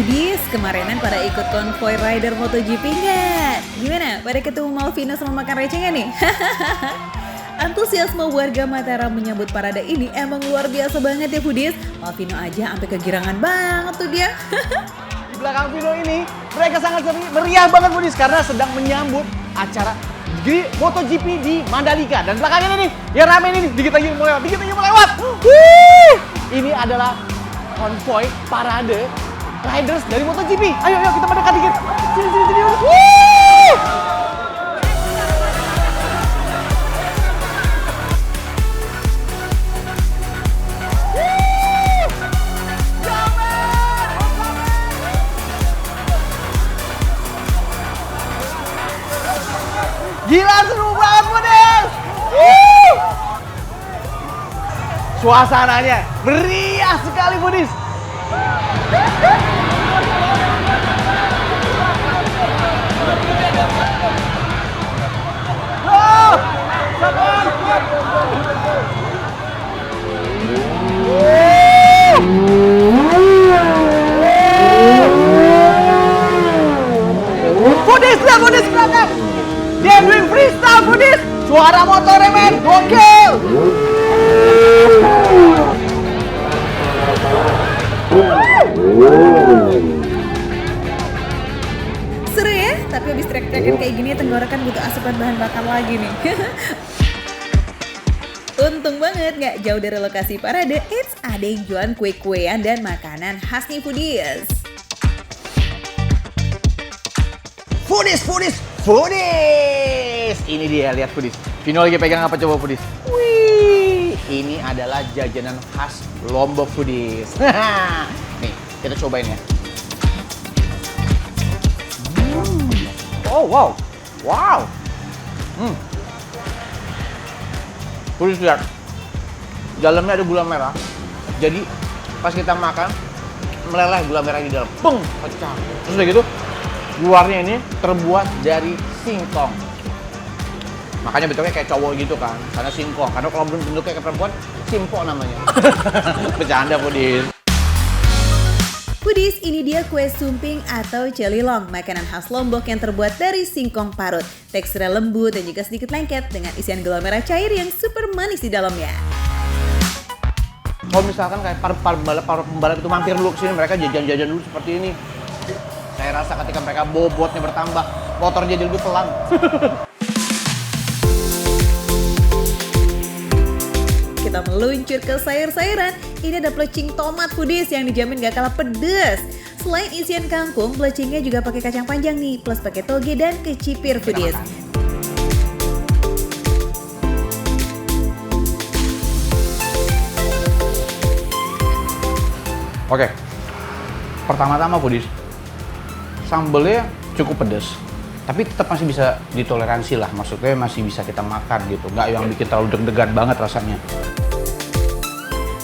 Foodies, kemarinan pada ikut konvoy rider MotoGP nggak? Gimana? Pada ketemu Malvino sama makan receh nggak nih? Antusiasme warga Mataram menyambut parade ini emang luar biasa banget ya Foodies. Malvino aja sampai kegirangan banget tuh dia. Di belakang Vino ini, mereka sangat meriah banget Foodies karena sedang menyambut acara di MotoGP di Mandalika. Dan belakang ini nih, yang rame ini, dikit lagi mau lewat, dikit lagi mau lewat. Ini adalah konvoy parade riders dari MotoGP. Ayo, kita mendekat dikit. Sini. Gila, seru banget, Foodies! Suasananya meriah sekali, Foodies! Foodies, lihat Foodies belakang! Dia doing freestyle, Foodies! Suara motornya, men! Gokil! Seru ya? Tapi habis trek-trekan kayak gini tenggorokan butuh asupan bahan bakar lagi nih. Untung banget nggak jauh dari lokasi parade, ada yang jualan kue-kuean dan makanan khas nih Foodies. Foodies! Ini dia, lihat Foodies. Vino lagi pegang apa coba Foodies? Wih, ini adalah jajanan khas Lombok Foodies. Nih, kita cobain ya. Oh, wow. Foodies lihat, dalamnya ada gula merah. Jadi pas kita makan, meleleh gula merah di dalam. Peng, pecah. Terus udah gitu, luarnya ini terbuat dari singkong. Makanya bentuknya kayak cowok gitu kan, karena singkong. Karena kalau bentuknya kayak perempuan, simpo namanya. Bercanda, Foodies. Foodies, ini dia kue sumping atau celilong, makanan khas Lombok yang terbuat dari singkong parut. Teksturnya lembut dan juga sedikit lengket dengan isian gula merah cair yang super manis di dalamnya. Kalau misalkan kayak para pembalap itu mampir dulu ke sini, mereka jajan-jajan dulu seperti ini. Saya rasa ketika mereka bobotnya bertambah, motor jadi lebih pelan. Kita meluncur ke sayur-sayuran. Ini ada plecing tomat Foodies yang dijamin gak kalah pedes. Selain isian kangkung, plecingnya juga pakai kacang panjang nih, plus pakai toge dan kecipir Foodies. Oke, pertama-tama Foodies, sambelnya cukup pedas, tapi tetap masih bisa ditoleransi lah, maksudnya masih bisa kita makan gitu, nggak yang bikin terlalu deg-degan banget rasanya.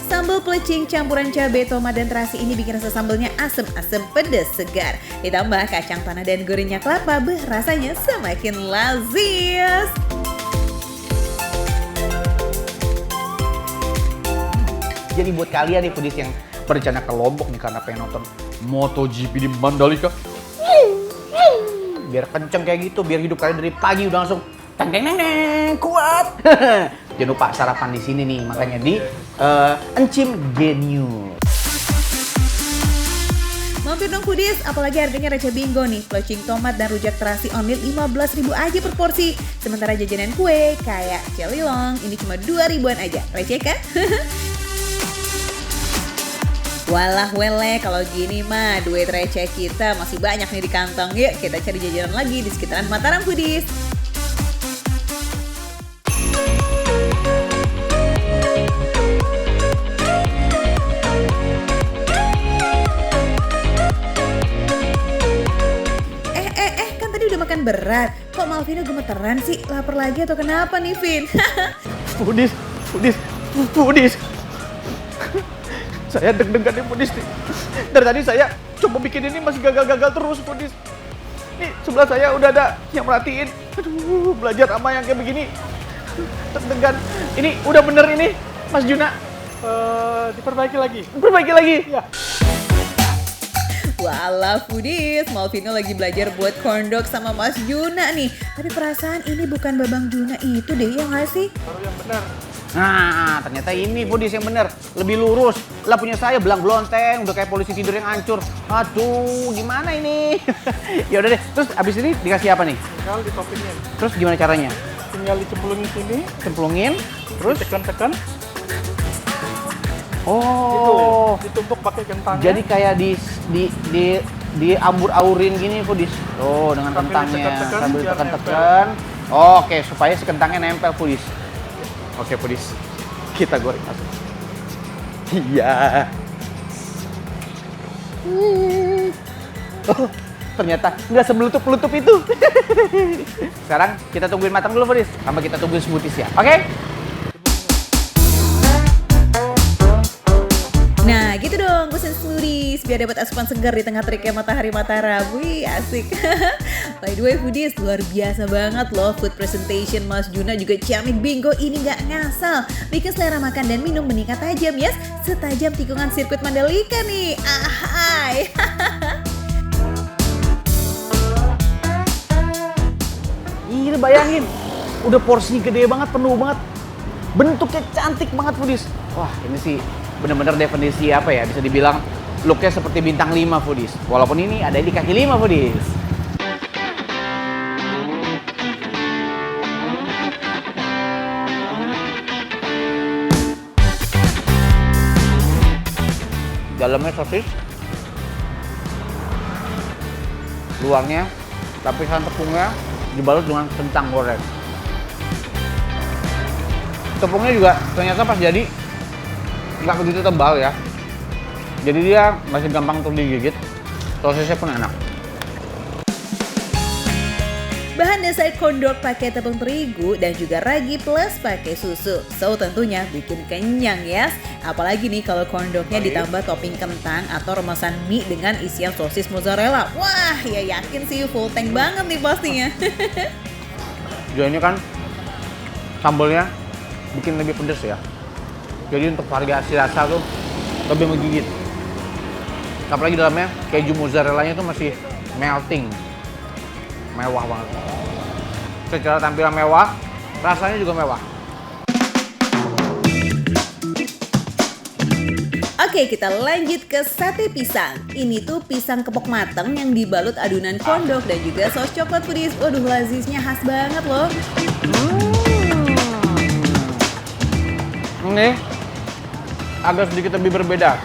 Sambal plecing campuran cabai, tomat, dan terasi ini bikin rasa sambalnya asem-asem pedas segar. Ditambah kacang tanah dan gurihnya kelapa, rasanya semakin lazis. Jadi buat kalian nih Foodies yang berencana ke Lombok nih karena pengen nonton MotoGP di Mandalika, biar kenceng kayak gitu, biar hidup kalian dari pagi udah langsung teng kuat. Jangan lupa sarapan di sini nih, makanya di Encim Genius. Mampir dong Foodies, apalagi harganya receh bingo nih. Plecing tomat dan rujak terasi only 15.000 aja per porsi. Sementara jajanan kue kayak celilong ini cuma 2.000-an aja. Receh kan? Walah wele, kalau gini mah duit receh kita masih banyak nih di kantong. Yuk kita cari jajanan lagi di sekitaran Mataram Foodies. Kan tadi udah makan berat. Kok Malvino gemeteran sih? Lapar lagi atau kenapa nih, Vin? Foodies. Saya deg-degan nih Foodies nih. Dari tadi saya coba bikin ini masih gagal-gagal terus Foodies. Nih sebelah saya udah ada yang merhatiin. Aduh, belajar sama yang kayak begini. Deg-degan. Ini udah bener ini Mas Juna. Diperbaiki lagi. Perbaiki lagi. Ya. Walah foodies, Malvino lagi belajar buat corn dog sama Mas Juna nih. Tapi perasaan ini bukan Babang Juna itu deh, ya nggak sih? Baru yang benar. Nah, ternyata ini foodies yang bener, lebih lurus. Lah punya saya belang blonteng, udah kayak polisi tidur yang hancur. Aduh, gimana ini? Ya udah deh. Terus abis ini dikasih apa nih? Tinggal ditopingin. Terus gimana caranya? Tinggal dicemplungin sini, Cemplungin, terus tekan-tekan. oh. Gitu. Ditumpuk pakai kentangnya. Jadi kayak di ambur-aurin gini foodies. Oh, dengan Sambil kentangnya ditekan-tekan, sambil biar tekan-tekan. Oh, oke, supaya si kentangnya nempel foodies. Oke, foodies. Kita goreng masuk. Iya. Oh, ternyata nggak semelutup-melutup itu. Sekarang kita tungguin matang dulu, foodies. Sampai kita tungguin smoothies ya. Oke? Nah gitu dong kusen smoothies biar dapat asupan segar di tengah teriknya matahari Mataram. Wih asik. By the way foodies, luar biasa banget loh food presentation Mas Juna juga ciamik bingo ini nggak ngasal. Bikin selera makan dan minum meningkat tajam ya, setajam tikungan sirkuit Mandalika nih. Ahai. Ini bayangin, udah porsinya gede banget, penuh banget. Bentuknya cantik banget foodies. Wah ini sih bener-bener definisi apa ya, bisa dibilang looknya seperti bintang 5 foodies. Walaupun ini ada di kaki 5 foodies. Dalamnya sosis, luarnya lapisan tepungnya dibalut dengan kentang goreng. Tepungnya juga ternyata pas jadi nggak begitu tebal ya, jadi dia masih gampang untuk digigit. Sosisnya pun enak. Bahan dasar corn dog pakai tepung terigu dan juga ragi plus pakai susu. So tentunya bikin kenyang ya. Apalagi nih kalau corn dognya ditambah topping kentang atau remasan mie dengan isian sosis mozzarella. Wah ya yakin sih full tank banget nih pastinya. Jadi ini kan sambalnya bikin lebih pedas ya. Jadi untuk variasi rasa tuh lebih menggigit. Apalagi dalamnya keju mozzarellanya tuh masih melting. Mewah banget. Secara tampilan mewah, rasanya juga mewah. Oke kita lanjut ke sate pisang. Ini tuh pisang kepok mateng yang dibalut adonan corn dog dan juga saus coklat foodies. Waduh lazisnya khas banget loh. Ini agak sedikit lebih berbeda.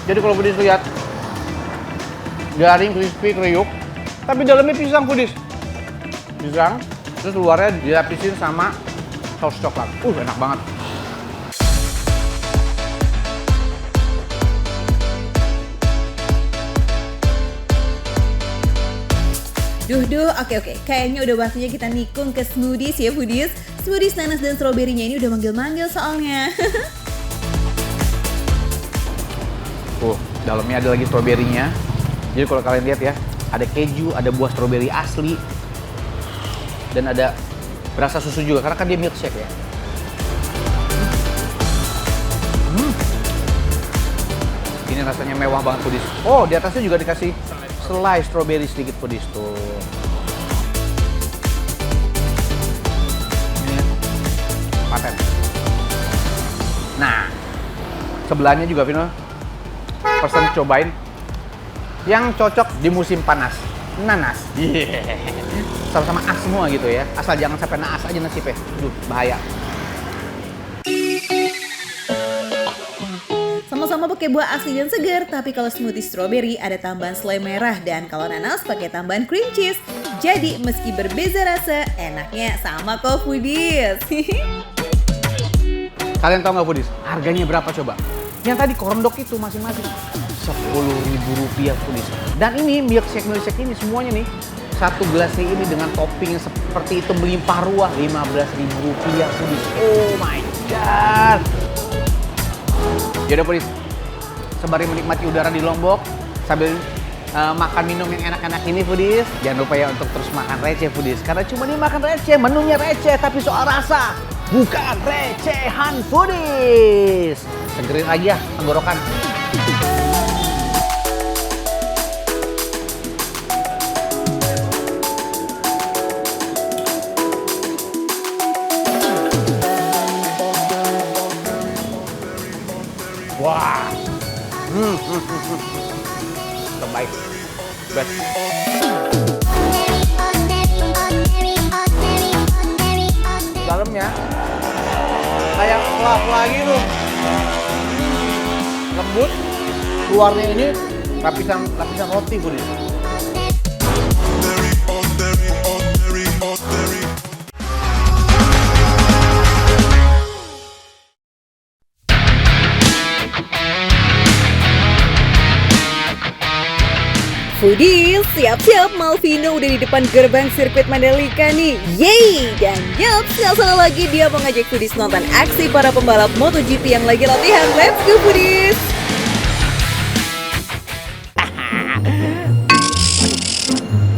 Jadi kalau foodies lihat garing, crispy, kriuk, tapi dalamnya pisang foodies. Pisang, terus luarnya dilapisin sama saus coklat. Enak banget. Duh, oke. Kayaknya udah waktunya kita nikung ke smoothies ya foodies. Smoothies nanas dan stroberinya ini udah manggil-manggil soalnya. Dalamnya ada lagi stroberinya. Jadi kalau kalian lihat ya, ada keju, ada buah stroberi asli, dan ada berasa susu juga karena kan dia milkshake ya. Ini rasanya mewah banget foodies. Oh, di atasnya juga dikasih selai stroberi sedikit foodies tuh. Ini paten. Nah, sebelahnya juga Vino pesen cobain yang cocok di musim panas, nanas. Sama-sama as semua gitu ya, asal jangan sampai naas aja nasibnya. Bahaya. Sama-sama pakai buah asli dan segar, tapi kalau smoothie strawberry ada tambahan selai merah dan kalau nanas pakai tambahan cream cheese. Jadi meski berbeza rasa, enaknya sama kok foodies. Kalian tahu nggak foodies? Harganya berapa coba? Yang tadi corn dog itu masing-masing Rp10.000 foodies. Dan ini milkshake ini semuanya nih, satu gelasnya ini dengan topping yang seperti itu melimpah ruah, Rp15.000 foodies. Oh my god. Yaudah foodies, sembari menikmati udara di Lombok sambil makan minum yang enak-enak ini foodies, jangan lupa ya untuk terus makan receh foodies. Karena cuma nih makan receh, menunya receh, tapi soal rasa bukan recehan foodies. Segerin aja tenggorokan. Wah. Terbaik. Best. Dalamnya kayak fla-fla gitu. Lembut. Luarnya ini lapisan roti Budi. Foodies, siap-siap Malvino udah di depan gerbang sirkuit Mandalika nih. Yeay! Dan yup, nggak salah lagi dia mau ngajak Foodies nonton aksi para pembalap MotoGP yang lagi latihan. Let's go Foodies!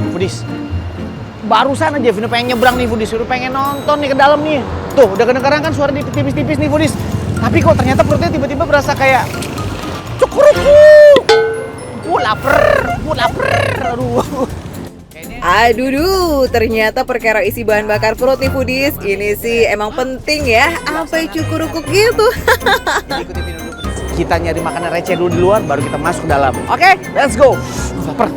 Foodies, barusan aja Vino pengen nyebrang nih Foodies, udah pengen nonton nih ke dalam nih. Tuh, udah kedengeran kan suara tipis-tipis nih Foodies. Tapi kok ternyata perutnya tiba-tiba berasa kayak cukuruku. Lapar. Aduh. Aduh, ternyata perkara isi bahan bakar perut nih Foodies. Ini sih emang penting ya, sampai cukurukuk gitu. Kita nyari makanan receh dulu di luar, baru kita masuk ke dalam. Oke, let's go. Lapar.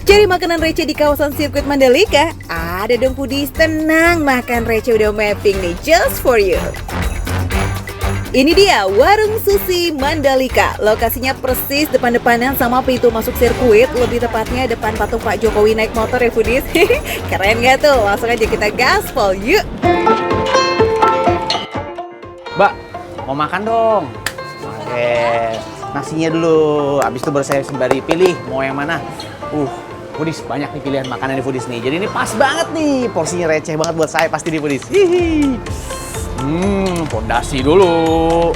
Cari makanan receh di kawasan sirkuit Mandalika? Ada dong Foodies, tenang, makan receh udah mapping nih, just for you. Ini dia Warung Sushi Mandalika. Lokasinya persis depan-depanan sama pintu masuk sirkuit. Lebih tepatnya depan patung Pak Jokowi naik motor ya Foodies. Keren gak tuh? Langsung aja kita gaspol yuk. Mbak, mau makan dong? Oke, nasinya dulu. Abis itu baru saya sembari pilih mau yang mana. Foodies, banyak nih pilihan makanan di Foodies nih. Jadi ini pas banget nih. Porsinya receh banget buat saya pasti di Foodies. Hihi. Pondasi dulu.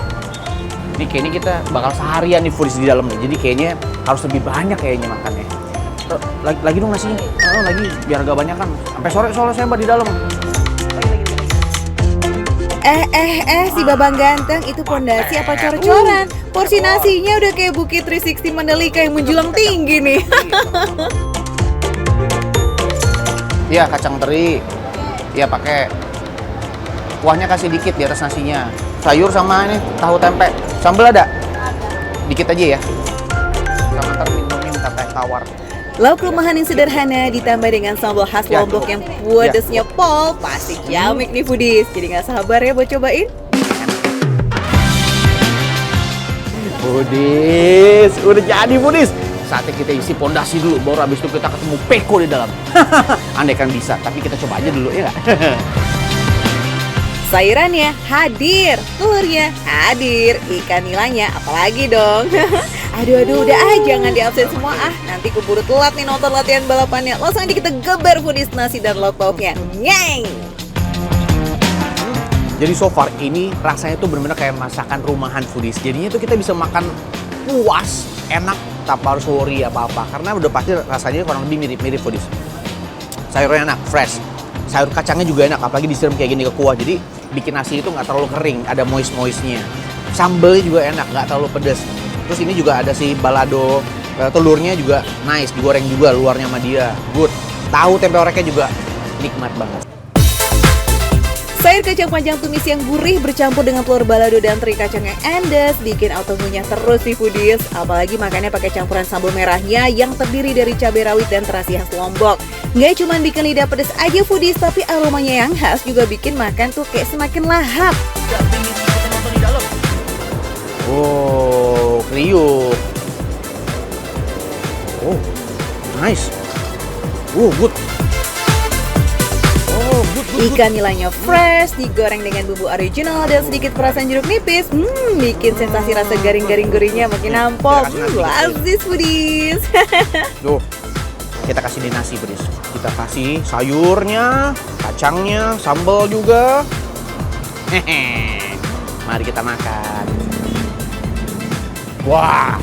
Ini kayaknya kita bakal seharian nih Foodies di dalam nih. Jadi kayaknya harus lebih banyak kayaknya makannya. Lagi dong nasinya. Lagi biar agak banyak kan. Sampai sore soalnya saya mbak di dalam. Si Babang Ganteng itu pondasi apa cor-coran? Porsi nasinya udah kayak Bukit 360 Mandalika yang menjulang tinggi nih. Iya, kacang teri. Iya, pakai. Kuahnya kasih dikit di atas nasinya. Sayur sama ini tahu tempe. Sambal ada? Dikit aja ya. Sama ntar minta teh tawar. Lauk rumahan yang sederhana ditambah dengan sambal khas Ya, Lombok yang ya. pedesnya pol, pasti jamik nih Foodies. Jadi nggak sabar ya buat cobain. Foodies, udah jadi Foodies. Saatnya kita isi pondasi dulu, baru habis itu kita ketemu Peko di dalam. Andai kan bisa, tapi kita coba aja dulu ya nggak? Sayurannya hadir, telurnya hadir, ikan nilainya apalagi dong. Aduh, udah jangan diabsen semua nanti keburu telat nih nonton latihan balapannya. Langsung aja kita geber Foodies nasi dan lauk pauknya. Nyeng! Jadi so far ini rasanya tuh bener-bener kayak masakan rumahan Foodies. Jadinya tuh kita bisa makan puas, enak, tanpa harus worry apa-apa. Karena udah pasti rasanya kurang lebih mirip-mirip Foodies. Sayurnya enak, fresh. Sayur kacangnya juga enak, apalagi disiram kayak gini ke kuah. Jadi bikin nasi itu nggak terlalu kering, ada moist-moistnya. Sambelnya juga enak, nggak terlalu pedas. Terus ini juga ada si balado, telurnya juga nice, digoreng juga luarnya sama dia. Good. Tahu tempe oreknya juga nikmat banget. Sayur kacang panjang tumis yang gurih bercampur dengan telur balado dan teri kacang yang endes bikin auto ngunyah terus sih Foodies. Apalagi makannya pakai campuran sambal merahnya yang terdiri dari cabai rawit dan terasi khas Lombok. Nggak cuma bikin lidah pedas aja Foodies, tapi aromanya yang khas juga bikin makan tuh kayak semakin lahap. Oh, kriuk. Oh, nice. Good. Ikan nilainya fresh, digoreng dengan bumbu original dan sedikit perasan jeruk nipis. Bikin sensasi rasa garing-garing gurihnya makin nampol. Lazis Foodies. Tuh, kita kasih di nasi Foodies. Kita kasih sayurnya, kacangnya, sambal juga. Hehe. Mari kita makan. Wah.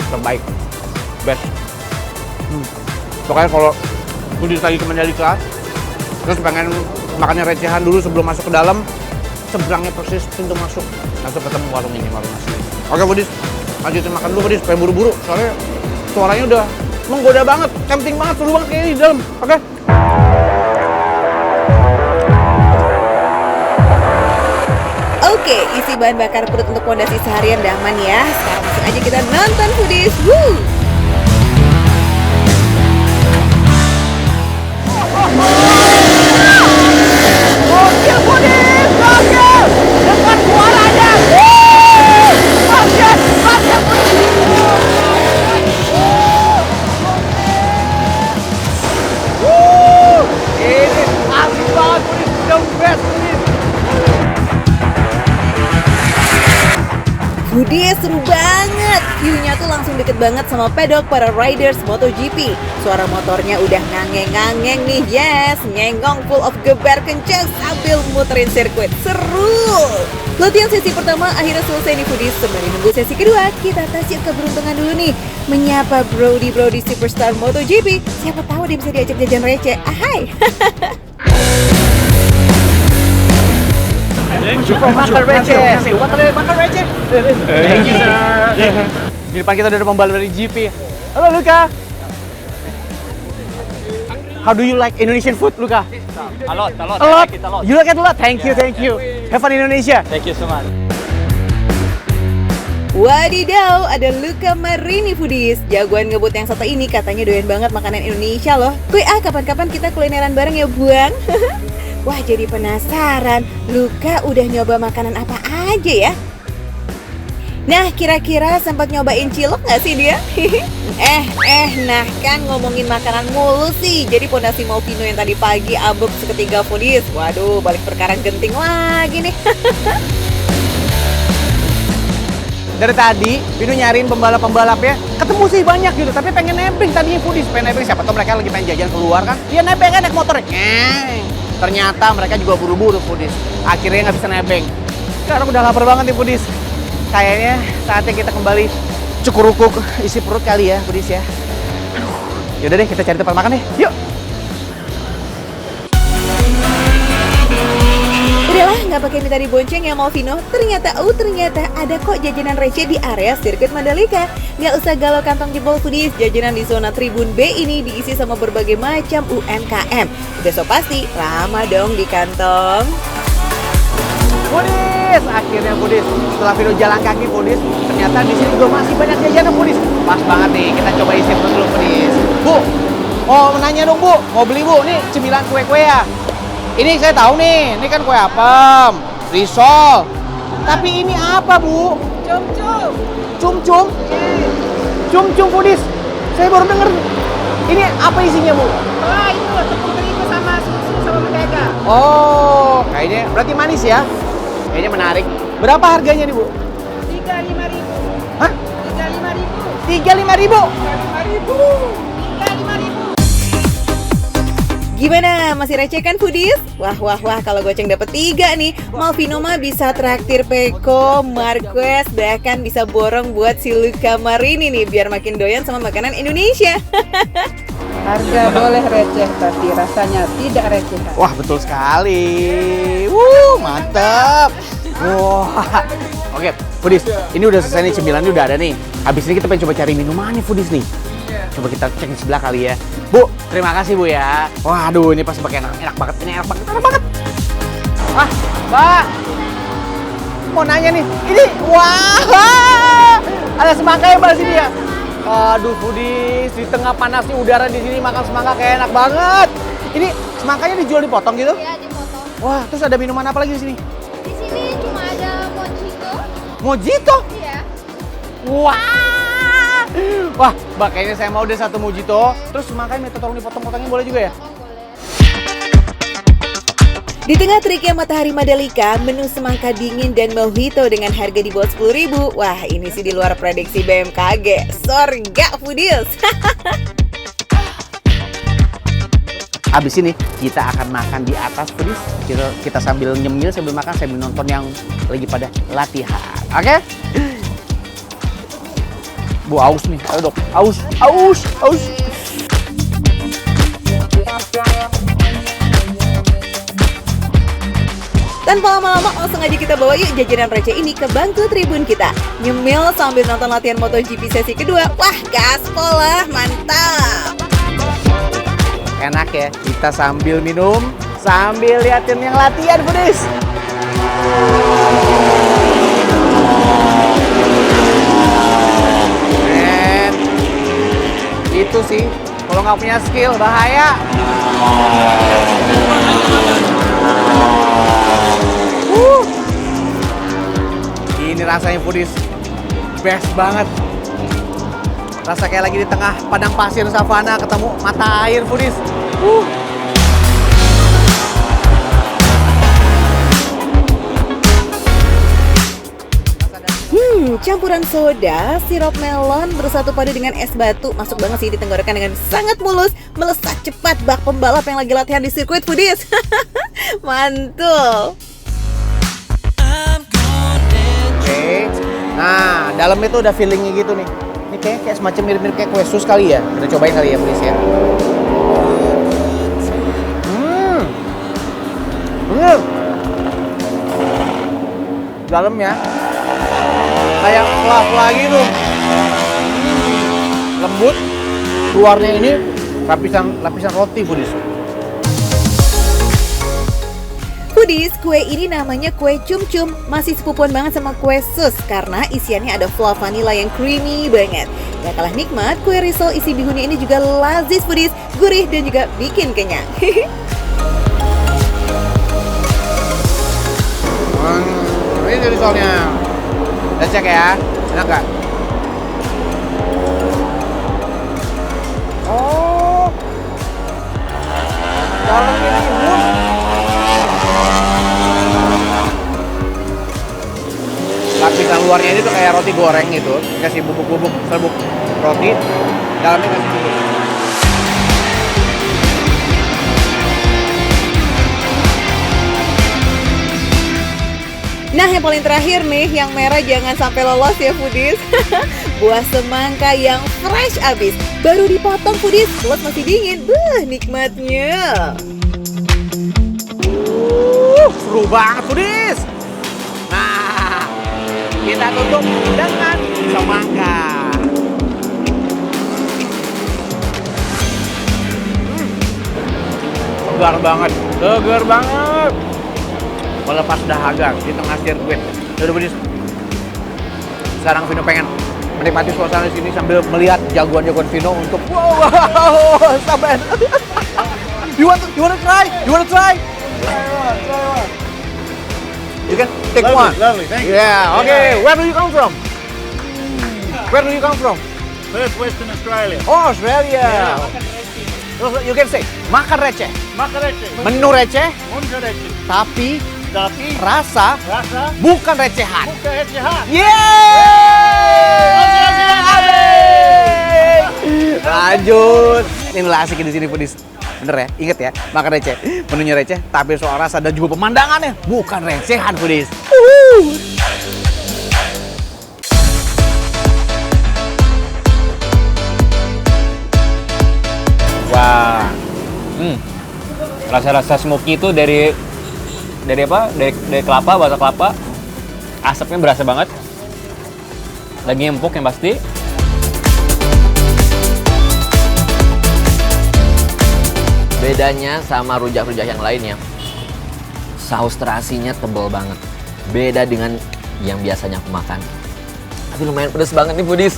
Terbaik. Best. Pokoknya kalau Foodies lagi ke Mandalika, terus pengen makannya recehan dulu sebelum masuk ke dalam, seberangnya persis pintu masuk, langsung ketemu warung ini, warung nasi. Oke Foodies, lanjutin makan dulu Foodies, pengen buru-buru, soalnya suaranya udah menggoda banget, tempting banget, seru banget kayaknya di dalam. Oke. Oke, isi bahan bakar perut untuk pondasi seharian dah aman ya. Sekarang langsung aja kita nonton foodies. Woo! Gokil foodies, gokil! Dekat suaranya! Gokil, gokil ini asik banget foodies, the best foodies! Foodies seru banget. View-nya tuh langsung deket banget sama pedok para riders MotoGP. Suara motornya udah ngangeng-ngangeng nih, yes. Nyengong full of geber kencang sambil muterin sirkuit. Seru. Latihan sesi pertama akhirnya selesai nih foodies. Sembari nunggu sesi kedua, kita tasik keberuntungan dulu nih. Menyapa Brody superstar MotoGP. Siapa tahu dia bisa diajak jajan receh. Ahai. Makan receh. Makan receh. Thank you, sir. Di depan kita udah ada pembalap dari GP. Halo, Luka. How do you like Indonesian food, Luka? A lot. A lot. You like it a lot. Thank you. Have fun Indonesia. Thank you so much. Wadidaw, ada Luca Marini foodies. Jagoan ngebut yang satu ini katanya doyan banget makanan Indonesia loh. Kuy kapan-kapan kita kulineran bareng ya, Buang? Wah, jadi penasaran. Luca udah nyoba makanan apa aja ya? Nah, kira-kira sempat nyobain cilok nggak sih dia? Nah kan ngomongin makanan mulu sih. Jadi pondasi Malvino yang tadi pagi ambruk seketika foodies. Waduh, balik perkara genting lagi nih. Dari tadi, Vino nyariin pembalap-pembalap ya. Ketemu sih banyak gitu, tapi pengen nebeng tadinya foodies. Pengen nebeng, siapa tau mereka lagi pengen jajan keluar kan. Dia nebeng kan naik motor. Ternyata mereka juga buru-buru foodies. Akhirnya nggak bisa nebeng. Sekarang udah lapar banget nih foodies. Kayaknya saatnya kita kembali cukur-ukuk isi perut kali ya foodies ya. Yaudah deh, kita cari tempat makan deh. Yuk! Udahlah, nggak pakai minta dibonceng ya Malvino. Ternyata ada kok jajanan receh di area sirkuit Mandalika. Nggak usah galau kantong jebol foodies. Jajanan di zona Tribun B ini diisi sama berbagai macam UMKM. Udah so pasti ramah dong di kantong. Foodies, akhirnya foodies. Setelah Vino jalan kaki foodies, ternyata di sini juga masih banyak jajanan foodies. Pas banget nih, kita coba isi perut dulu foodies. Bu, mau menanya dong Bu, mau beli Bu? Nih cemilan kue-kue ya. Ini saya tahu nih, ini kan kue apem, risol. Tapi ini apa Bu? Cum-cum. Cum-cum? Cum-cum foodies. Saya baru denger. Ini apa isinya Bu? Wah, itu tepung terigu sama susu sama mentega. Oh, kayaknya berarti manis ya? Kayaknya menarik. Berapa harganya nih Bu? 35.000. Hah? 35.000. 35.000? 35.000. 35.000. Gimana? Masih receh kan foodies? Wah, kalau goceng dapet 3 nih, Malvino mah bisa traktir Peko, Marquez, bahkan bisa borong buat si Luca Marini nih biar makin doyan sama makanan Indonesia. Harga boleh receh, tapi rasanya tidak receh. Wah, betul sekali. Mantap. Wah. Oke, foodies, ini udah selesai nih, cemilannya udah ada nih. Habis ini kita pengen coba cari minuman nih foodies nih. Coba kita cek di sebelah kali ya. Bu, terima kasih Bu ya. Waduh, ini pasti pakai enak banget. Ini enak banget. Ah, Mbak. Mau nanya nih. Ini, wah. Ada semangka ya Mbak sini ya? Aduh, foodies, di tengah panasnya udara di sini makan semangka kayak enak banget. Ini semangkanya dijual dipotong gitu? Iya, dipotong. Wah, terus ada minuman apa lagi di sini? Di sini cuma ada mojito. Mojito? Iya. Wah, Mbak, kayaknya saya mau deh satu mojito. Terus semangkanya minta tolong dipotong-potongin boleh juga ya? Di tengah teriknya matahari Mandalika, menu semangka dingin dan mojito dengan harga di bawah 10.000. Wah, ini sih di luar prediksi BMKG. Surga foodies. Abis ini kita akan makan di atas foodies. Kita sambil nyemil sambil makan sambil nonton yang lagi pada latihan. Oke? Bu, aus nih. Ayo dok. Aus. Tanpa lama-lama, langsung aja kita bawa yuk jajanan receh ini ke bangku tribun kita. Nyemil sambil nonton latihan MotoGP sesi kedua. Wah, gaspol lah, mantap. Enak ya, kita sambil minum, sambil liatin yang latihan, foodies. gitu sih. Kalau nggak punya skill, bahaya. Ini rasanya foodies best banget. Rasa kayak lagi di tengah padang pasir savana ketemu mata air foodies. Campuran soda, sirup melon bersatu padu dengan es batu masuk banget sih di tenggorokan dengan sangat mulus, melesat cepat bak pembalap yang lagi latihan di sirkuit foodies. Mantul. Oke. Nah, dalamnya tuh udah feelingnya gitu nih. Ini kayak semacam mirip-mirip kayak kue sus kali ya. Kita cobain kali ya foodies ya. Bener. Dalamnya kayak fla-fla gitu. Lembut. Luarnya ini lapisan roti foodies. Foodies, kue ini namanya kue cum-cum. Masih sepupuan banget sama kue sus karena isiannya ada fla vanilla yang creamy banget. Gak kalah nikmat, kue risol isi bihunnya ini juga lazis foodies, gurih dan juga bikin kenyang. Ini risolnya. Kita cek ya, enak gak? Oh, dalamnya bihun. Lapisan luarnya ini tuh kayak roti goreng gitu, kasih bubuk-bubuk serbuk roti, dalamnya kasih bubuk. Nah, yang paling terakhir nih, yang merah jangan sampai lolos ya foodies. Buah semangka yang fresh abis, baru dipotong foodies, plus masih dingin. Nikmatnya. Seru banget foodies. Nah, kita tutup dengan semangka. Segar banget. Melepas dahaga di tengah sirkuit. Udah foodies. Sekarang Vino pengen menikmati suasana di sini sambil melihat jagoan-jagoan Vino untuk wow, sabar. You want to try? You can take one. Lovely, thank you. Yeah, okay. Where do you come from? Perth, Western Australia. Oh, Australia. You can say makan receh. Makan receh. Menu receh, Munca receh. tapi Tapi rasa rasa bukan recehan. bukan recehan. Yeay! Lanjut. Ini lah asik di sini foodies. Bener ya, inget ya, makan receh. Menunya receh, tapi soal rasa dan juga pemandangannya bukan recehan foodies. Wah, rasa-rasa smoky itu dari apa? Dari kelapa, bahasa kelapa. Asapnya berasa banget. Daging empuk yang pasti. Bedanya sama rujak-rujak yang lainnya, saus terasinya tebal banget. Beda dengan yang biasanya aku makan. Tapi lumayan pedes banget nih foodies.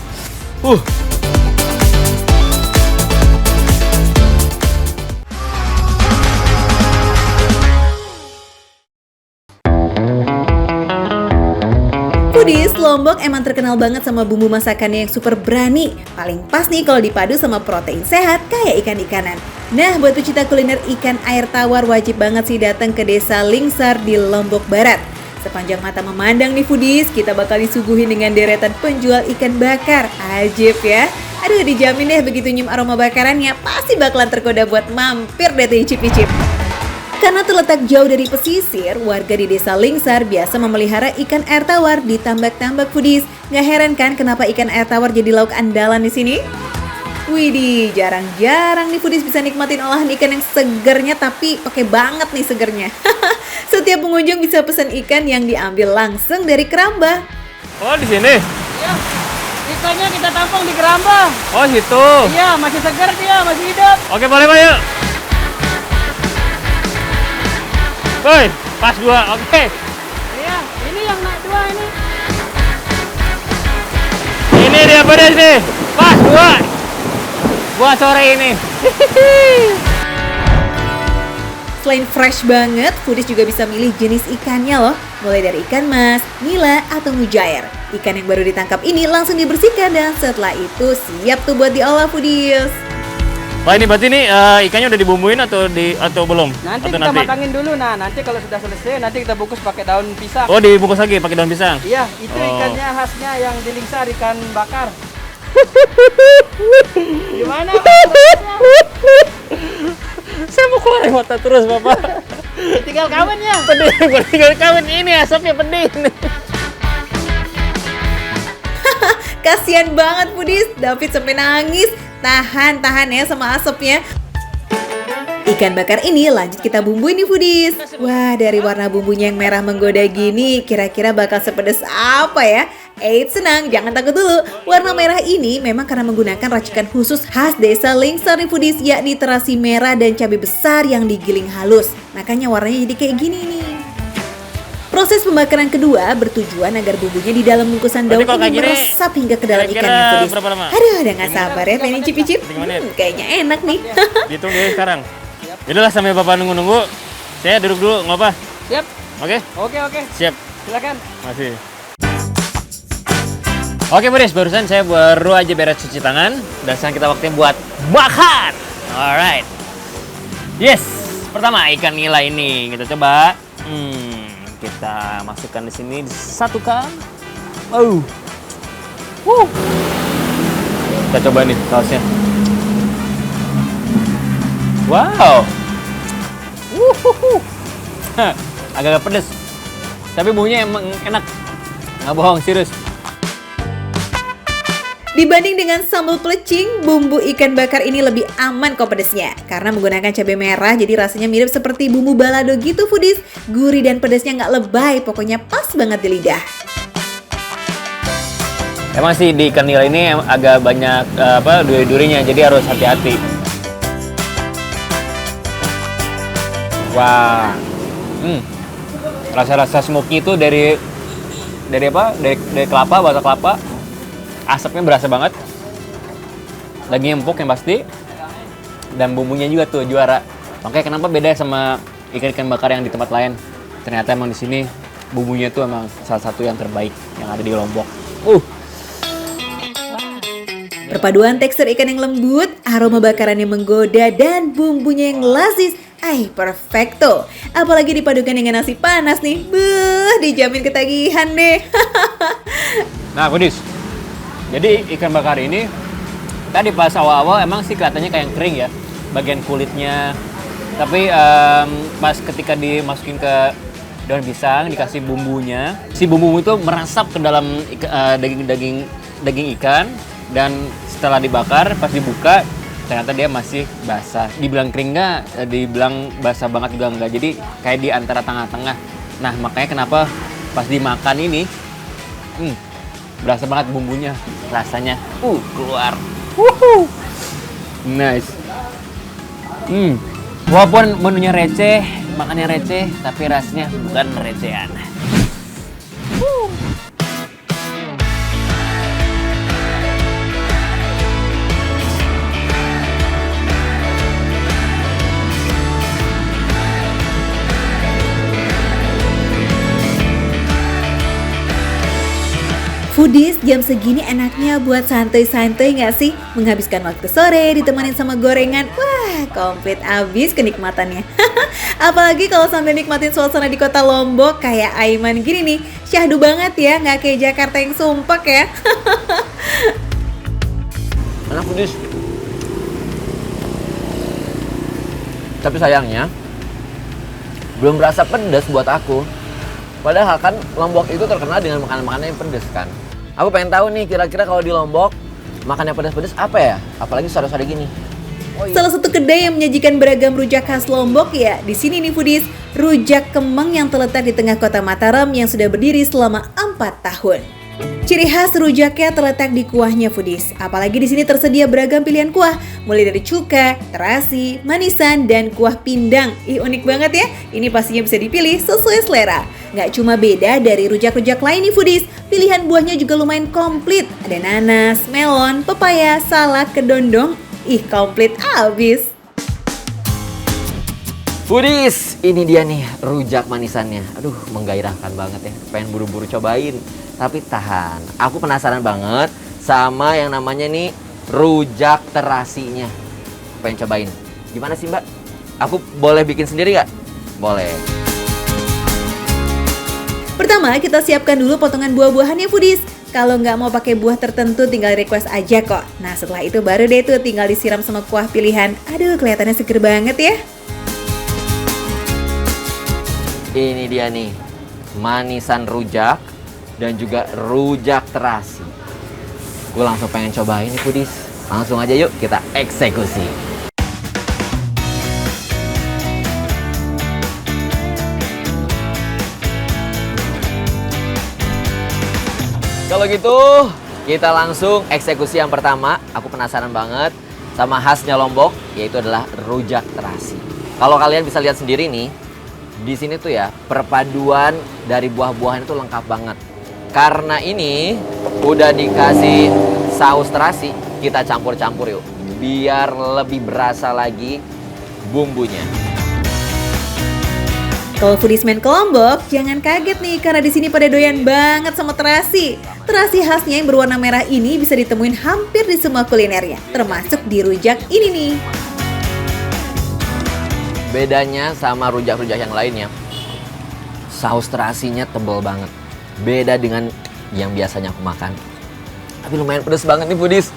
Foodies, Lombok emang terkenal banget sama bumbu masakannya yang super berani. Paling pas nih kalau dipadu sama protein sehat kayak ikan-ikanan. Nah, buat pecinta kuliner ikan air tawar wajib banget sih datang ke Desa Lingsar di Lombok Barat. Sepanjang mata memandang nih foodies, kita bakal disuguhin dengan deretan penjual ikan bakar. Ajib ya. Aduh, dijamin deh begitu nyium aroma bakarannya, pasti bakalan tergoda buat mampir deh tuh icip-icip. Karena terletak jauh dari pesisir, warga di Desa Lingsar biasa memelihara ikan air tawar di tambak-tambak foodies. Nggak heran kan kenapa ikan air tawar jadi lauk andalan di sini? Widih, jarang-jarang nih foodies bisa nikmatin olahan ikan yang segernya tapi pakai banget nih segernya. Setiap pengunjung bisa pesan ikan yang diambil langsung dari keramba. Oh, di sini? Ya, ikannya kita tampung di keramba. Oh, situ. Iya, masih segar dia, masih hidup. Oke, boleh, Pak, yuk. Woi, pas dua, oke. Iya, ini yang naik dua ini. Ini dia pedas nih. Pas dua. buat sore ini. Selain fresh banget, foodies juga bisa milih jenis ikannya loh. Mulai dari ikan mas, nila, atau mujair. Ikan yang baru ditangkap ini langsung dibersihkan dan setelah itu siap tuh buat diolah foodies. Wah, ini berarti nih ikannya udah dibumbuin atau belum? Nanti Atau kita matangin dulu. Nah, nanti kalau sudah selesai, nanti kita bungkus pakai daun pisang. Oh, dibungkus lagi pakai daun pisang. Iya, itu Oh. ikannya khasnya yang di Lingsar, ikan bakar. Gimana? Saya mau keluar mata terus, Bapak. Tinggal kawannya. Pedih, tinggal kawin ini asapnya pedih. Kasian banget foodies, David sampai nangis. Tahan ya sama asapnya. Ikan bakar ini lanjut kita bumbuin nih foodies. Wah, dari warna bumbunya yang merah menggoda gini, kira-kira bakal sepedes apa ya? Senang, jangan takut dulu. Warna merah ini memang karena menggunakan racikan khusus khas desa Lingsar nih foodies, yakni terasi merah dan cabai besar yang digiling halus. Makanya warnanya jadi kayak gini nih. Proses pembakaran kedua bertujuan agar bumbunya di dalam bungkusan daun Berarti kalau ini kayak gini, meresap hingga ke dalam kira-kira ikannya foodies. berapa lama? Aduh, udah gak sabar ya pengen cicip-cicip. 3 menit. Kayaknya enak nih. Hitung deh sekarang. Yaudahlah, sambil Bapak nunggu-nunggu, saya duduk dulu ngopa. Siap. Oke? Oke. Siap. Silakan. Masih. Oke, Boris, barusan saya baru aja beres cuci tangan dan sekarang kita waktunya buat makan. Alright. Yes, pertama ikan nila ini kita coba. Kita masukkan di sini, disatukan. Kita coba nih sausnya. Wow. Agak-agak pedes. Tapi bumbunya emang enak. Nggak bohong, serius. Dibanding dengan sambal plecing, bumbu ikan bakar ini lebih aman kok pedesnya. Karena menggunakan cabai merah, jadi rasanya mirip seperti bumbu balado gitu foodies. Gurih dan pedesnya nggak lebay, pokoknya pas banget di lidah. Emang sih di ikan nila ini agak banyak duri-durinya, jadi harus hati-hati. Wah, rasa-rasa smoky itu dari kelapa, bahasa kelapa. Asapnya berasa banget. Daging empuk yang pasti. Dan bumbunya juga tuh juara. Makanya kenapa beda sama ikan-ikan bakar yang di tempat lain. Ternyata emang di sini bumbunya tuh emang salah satu yang terbaik yang ada di Lombok. Perpaduan tekstur ikan yang lembut, aroma bakaran yang menggoda, dan bumbunya yang lazis. Perfecto. Apalagi dipadukan dengan nasi panas nih. Dijamin ketagihan deh. Nah, Kudis. Jadi ikan bakar ini tadi pas awal-awal emang sih kelihatannya kayak kering ya, bagian kulitnya. Tapi pas ketika dimasukin ke daun pisang, dikasih bumbunya, si bumbu itu merasap ke dalam daging ikan, dan setelah dibakar pas dibuka ternyata dia masih basah. Dibilang kering nggak, dibilang basah banget juga nggak. Jadi kayak di antara tengah-tengah. Nah, makanya kenapa pas dimakan ini berasa banget bumbunya, rasanya keluar. Nice. Walaupun menunya receh, makannya receh, tapi rasanya bukan recehan. Foodies, jam segini enaknya buat santai-santai nggak sih? Menghabiskan waktu sore ditemenin sama gorengan. Wah, komplit abis kenikmatannya. Apalagi kalau sambil nikmatin suasana di kota Lombok kayak Aiman gini nih. Syahdu banget ya, nggak kayak Jakarta yang sumpek ya. Enak Foodies. Tapi sayangnya belum berasa pedas buat aku. Padahal kan Lombok itu terkenal dengan makanan-makanan yang pedas kan. Aku pengen tahu nih kira-kira kalau di Lombok makan yang pedas-pedas apa ya? Apalagi sore-sore gini. Salah satu kedai yang menyajikan beragam rujak khas Lombok ya di sini nih Foodies, Rujak Kemang yang terletak di tengah kota Mataram yang sudah berdiri selama 4 tahun. Ciri khas rujaknya terletak di kuahnya Foodies. Apalagi di sini tersedia beragam pilihan kuah, mulai dari cuka, terasi, manisan, dan kuah pindang. Unik banget ya. Ini pastinya bisa dipilih sesuai selera. Nggak cuma beda dari rujak-rujak lain nih Foodies, pilihan buahnya juga lumayan komplit. Ada nanas, melon, pepaya, salak, kedondong. Ih, komplit abis. Foodies, ini dia nih rujak manisannya. Aduh, menggairahkan banget ya. Pengen buru-buru cobain. Tapi tahan, aku penasaran banget sama yang namanya nih rujak terasinya. Pengen cobain. Gimana sih Mbak? Aku boleh bikin sendiri nggak? Boleh. Pertama, kita siapkan dulu potongan buah-buahannya, Foodies. Kalau nggak mau pakai buah tertentu, tinggal request aja kok. Nah, setelah itu baru deh tuh tinggal disiram sama kuah pilihan. Aduh, kelihatannya seger banget ya. Ini dia nih, manisan rujak dan juga rujak terasi. Gue langsung pengen cobain nih Foodies. Langsung aja yuk kita eksekusi. Kalau gitu, kita langsung eksekusi yang pertama. Aku penasaran banget sama khasnya Lombok, yaitu adalah rujak terasi. Kalau kalian bisa lihat sendiri nih, di sini tuh ya, perpaduan dari buah-buahan itu lengkap banget. Karena ini udah dikasih saus terasi, kita campur-campur yuk. Biar lebih berasa lagi bumbunya. Kalau foodiesmen ke Lombok, jangan kaget nih karena di sini pada doyan banget sama terasi. Terasi khasnya yang berwarna merah ini bisa ditemuin hampir di semua kulinernya, termasuk di rujak ini nih. Bedanya sama rujak-rujak yang lainnya, saus terasinya tebal banget. Beda dengan yang biasanya aku makan. Tapi lumayan pedes banget nih Foodies.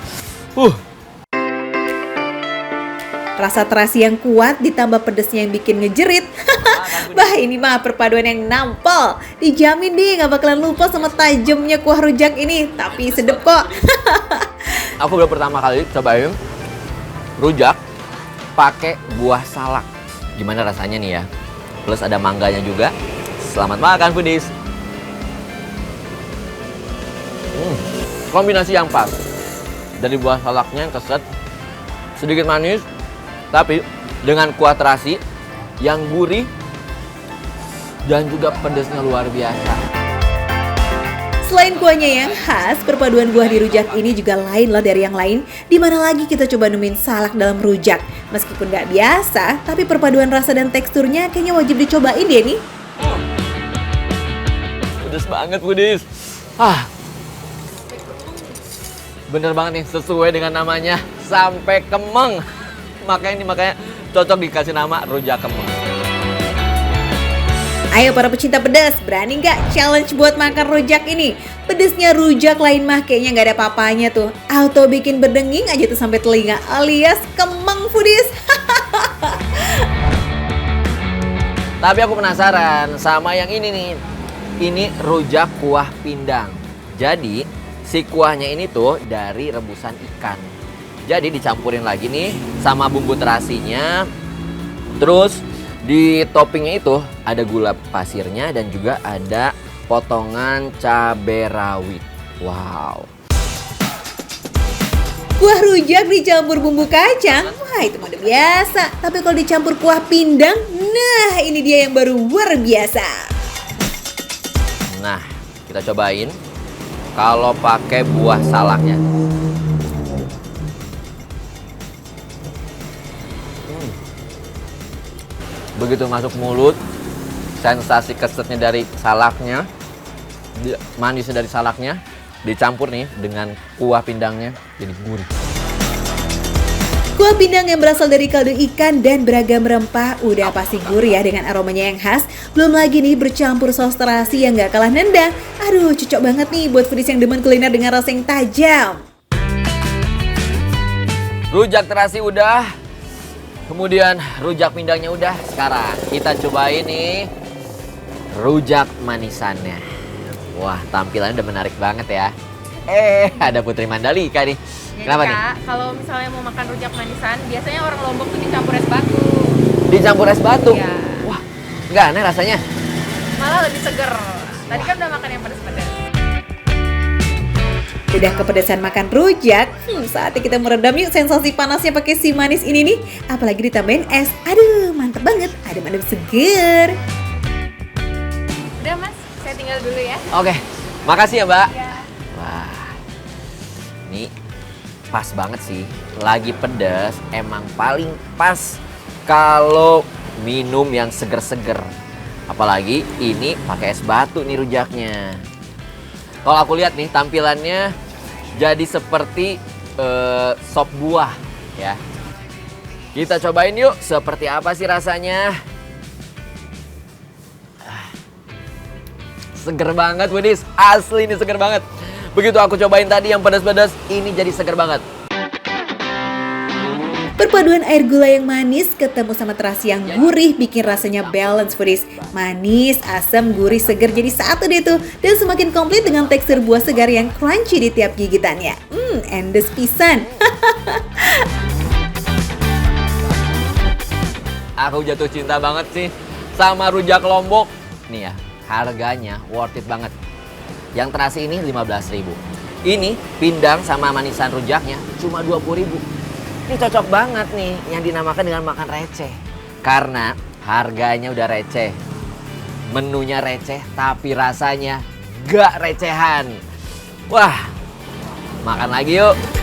Rasa terasi yang kuat ditambah pedesnya yang bikin ngejerit. Bah, ini mah perpaduan yang nampol. Dijamin deh gak bakalan lupa sama tajamnya kuah rujak ini. Tapi sedep kok. Aku baru pertama kali cobain rujak pakai buah salak. Gimana rasanya nih ya? Plus ada mangganya juga. Selamat makan Foodies. Kombinasi yang pas. Dari buah salaknya yang keset, sedikit manis, tapi dengan kuah terasi yang gurih dan juga pedasnya luar biasa. Selain kuahnya yang khas, perpaduan buah di rujak ini juga lain loh dari yang lain. Dimana lagi kita coba nemuin salak dalam rujak. Meskipun nggak biasa, tapi perpaduan rasa dan teksturnya kayaknya wajib dicobain deh nih. Pedas banget Foodies. Bener banget nih, sesuai dengan namanya, sampai kemeng. Makanya cocok dikasih nama rujak kemeng. Ayo para pecinta pedas, berani nggak challenge buat makan rujak ini? Pedesnya rujak lain mah kayaknya nggak ada apa-apanya tuh. Auto bikin berdenging aja tuh sampai telinga, alias kemeng Foodies. Tapi aku penasaran sama yang ini nih. Ini rujak kuah pindang. Jadi si kuahnya ini tuh dari rebusan ikan. Jadi dicampurin lagi nih sama bumbu terasinya. Terus di toppingnya itu ada gula pasirnya dan juga ada potongan cabai rawit. Wow. Kuah rujak dicampur bumbu kacang, wah itu mah udah biasa. Tapi kalau dicampur kuah pindang, nah ini dia yang baru luar biasa. Nah, kita cobain kalau pakai buah salaknya. Begitu masuk mulut, sensasi kesetnya dari salaknya, manisnya dari salaknya, dicampur nih dengan kuah pindangnya, jadi gurih. Kuah pindang yang berasal dari kaldu ikan dan beragam rempah udah pasti gurih ya dengan aromanya yang khas. Belum lagi nih bercampur saus terasi yang gak kalah nendang. Aduh, cocok banget nih buat foodies yang demen kuliner dengan rasa yang tajam. Rujak terasi udah, kemudian rujak pindangnya udah. Sekarang kita cobain nih rujak manisannya. Wah, tampilannya udah menarik banget ya. Ada Putri Mandalika nih. Jadi Kenapa nih? Kak, kalau misalnya mau makan rujak manisan, biasanya orang Lombok tuh dicampur es batu. Dicampur es batu? Iya. Wah, nggak aneh rasanya. Malah lebih seger. Tadi kan udah makan yang pedas-pedas. Udah kepedesan makan rujak, saatnya kita meredam yuk sensasi panasnya pakai si manis ini nih. Apalagi ditambahin es, aduh mantep banget, adem-adem seger. Udah mas, saya tinggal dulu ya. Oke, makasih ya Mbak. Iya. Wah, ini pas banget sih. Lagi pedas, emang paling pas kalau minum yang seger-seger. Apalagi ini pakai es batu nih rujaknya. Kalau aku lihat nih tampilannya jadi seperti sop buah ya. Kita cobain yuk seperti apa sih rasanya. Seger banget Budis, asli ini seger banget. Begitu aku cobain tadi yang pedas-pedas, ini jadi seger banget. Perpaduan air gula yang manis ketemu sama terasi yang gurih bikin rasanya balance foodies. Manis, asam, gurih, seger jadi satu deh tuh. Dan semakin komplit dengan tekstur buah segar yang crunchy di tiap gigitannya. Endes pisan. Aku jatuh cinta banget sih sama rujak Lombok. Nih ya, harganya worth it banget. Yang terasi ini 15.000. Ini pindang sama manisan rujaknya cuma 20.000. Ini cocok banget nih yang dinamakan dengan makan receh. Karena harganya udah receh. Menunya receh tapi rasanya gak recehan. Wah, makan lagi yuk.